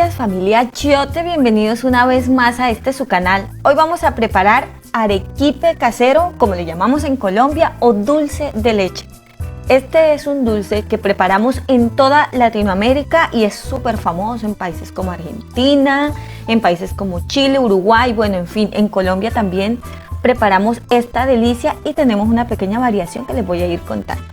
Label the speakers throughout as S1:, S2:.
S1: tardes, familia Chiote, bienvenidos una vez más a su canal. Hoy vamos a preparar arequipe casero, como le llamamos en Colombia, o dulce de leche. Este es un dulce que preparamos en toda Latinoamérica y es súper famoso en países como Argentina, en países como Chile, Uruguay, bueno, en fin, en Colombia también preparamos esta delicia y tenemos una pequeña variación que les voy a ir contando.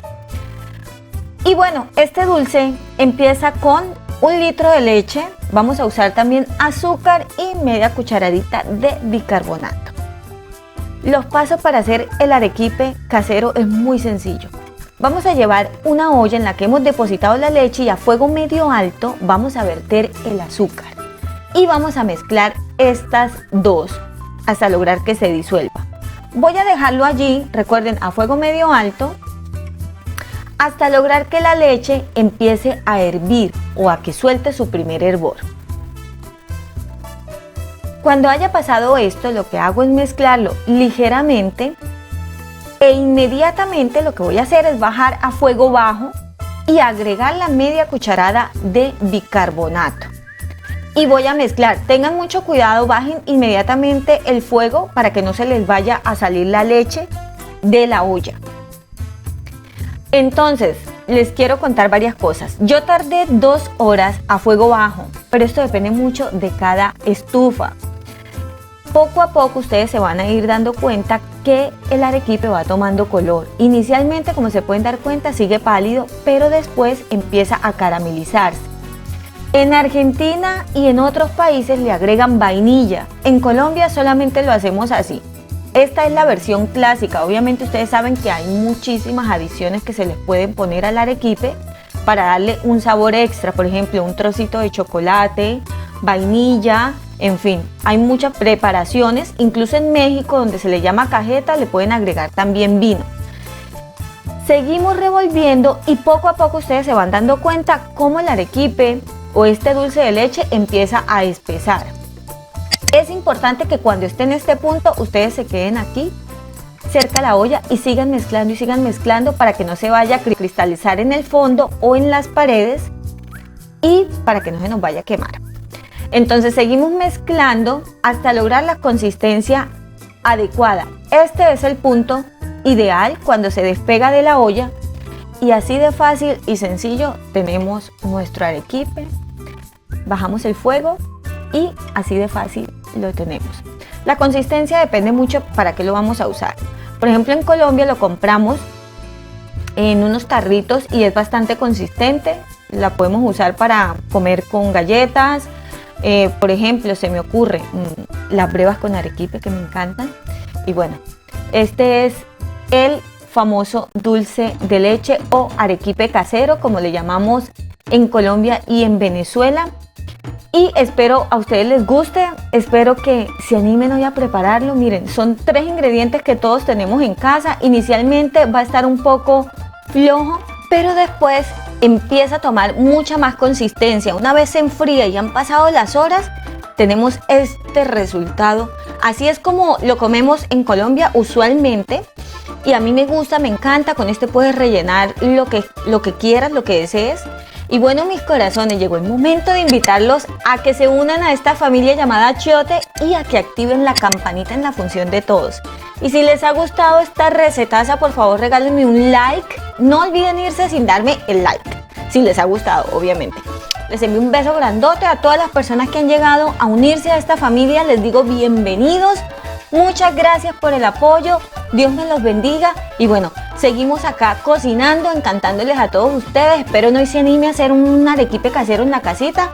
S1: Y bueno, este dulce empieza con 1 litro de leche, vamos a usar también azúcar y media cucharadita de bicarbonato. Los pasos para hacer el arequipe casero es muy sencillo. Vamos a llevar una olla en la que hemos depositado la leche y a fuego medio alto vamos a verter el azúcar. Y vamos a mezclar estas dos hasta lograr que se disuelva. Voy a dejarlo allí, recuerden, a fuego medio alto, hasta lograr que la leche empiece a hervir o a que suelte su primer hervor. Cuando haya pasado esto, lo que hago es mezclarlo ligeramente e inmediatamente lo que voy a hacer es bajar a fuego bajo y agregar la media cucharada de bicarbonato. Y voy a mezclar, tengan mucho cuidado, bajen inmediatamente el fuego para que no se les vaya a salir la leche de la olla. Entonces, les quiero contar varias cosas. Yo tardé 2 horas a fuego bajo, pero esto depende mucho de cada estufa. Poco a poco ustedes se van a ir dando cuenta que el arequipe va tomando color. Inicialmente, como se pueden dar cuenta, sigue pálido, pero después empieza a caramelizarse. En Argentina y en otros países le agregan vainilla. En Colombia solamente lo hacemos así. Esta es la versión clásica. Obviamente ustedes saben que hay muchísimas adiciones que se les pueden poner al arequipe para darle un sabor extra. Por ejemplo, un trocito de chocolate, vainilla, en fin. Hay muchas preparaciones. Incluso en México, donde se le llama cajeta, le pueden agregar también vino. Seguimos revolviendo y poco a poco ustedes se van dando cuenta cómo el arequipe o este dulce de leche empieza a espesar. Es importante que cuando esté en este punto ustedes se queden aquí cerca de la olla y sigan mezclando para que no se vaya a cristalizar en el fondo o en las paredes y para que no se nos vaya a quemar. Entonces seguimos mezclando hasta lograr la consistencia adecuada. Este es el punto ideal cuando se despega de la olla y así de fácil y sencillo tenemos nuestro arequipe. Bajamos el fuego y así de fácil lo tenemos. La consistencia depende mucho para qué lo vamos a usar. Por ejemplo, en Colombia lo compramos en unos tarritos y es bastante consistente. La podemos usar para comer con galletas. Por ejemplo, se me ocurre las brevas con arequipe que me encantan. Y bueno, este es el famoso dulce de leche o arequipe casero, como le llamamos en Colombia y en Venezuela. Y espero a ustedes les guste, espero que se animen hoy a prepararlo. Miren, son 3 ingredientes que todos tenemos en casa. Inicialmente va a estar un poco flojo, pero después empieza a tomar mucha más consistencia. Una vez se enfría y han pasado las horas, tenemos este resultado. Así es como lo comemos en Colombia usualmente. Y a mí me gusta, me encanta. Con este puedes rellenar lo que quieras, lo que desees. Y bueno, mis corazones, llegó el momento de invitarlos a que se unan a esta familia llamada Chiote y a que activen la campanita en la función de todos. Y si les ha gustado esta recetaza, por favor regálenme un like. No olviden irse sin darme el like, si les ha gustado, obviamente. Les envío un beso grandote a todas las personas que han llegado a unirse a esta familia. Les digo bienvenidos. Muchas gracias por el apoyo. Dios me los bendiga. Y bueno, seguimos acá cocinando, encantándoles a todos ustedes. Espero no se anime a hacer un arequipe casero en la casita.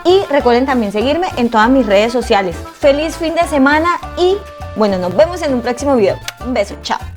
S1: Y recuerden también seguirme en todas mis redes sociales. Feliz fin de semana y bueno, nos vemos en un próximo video. Un beso, chao.